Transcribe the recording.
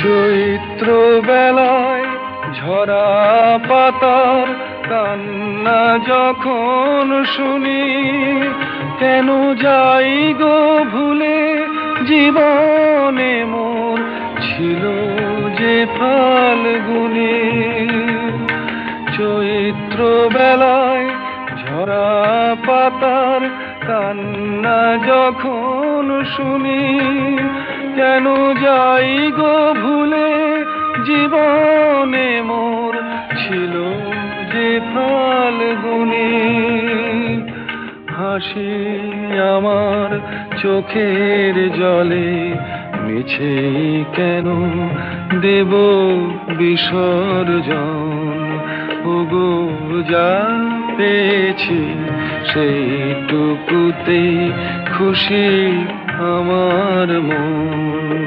চৈত্র বেলায় ঝরা পাতার কান্না যখন শুনি, কেন যাই গো ভুলে জীবনে মোর ছিল যে ফাল্গুনে। চৈত্র বেলায় ঝরা পাতার কান্না যখন শুনি, কেন যাই গো ভুলে জীবনে মোর ছিল যে ফাল্গুনে। হাসি আমার চোখের জলে মিছে কেন দেব বিসর্জন, ওগো যা পেয়েছি সেইটুকুতে খুশি আমার মন।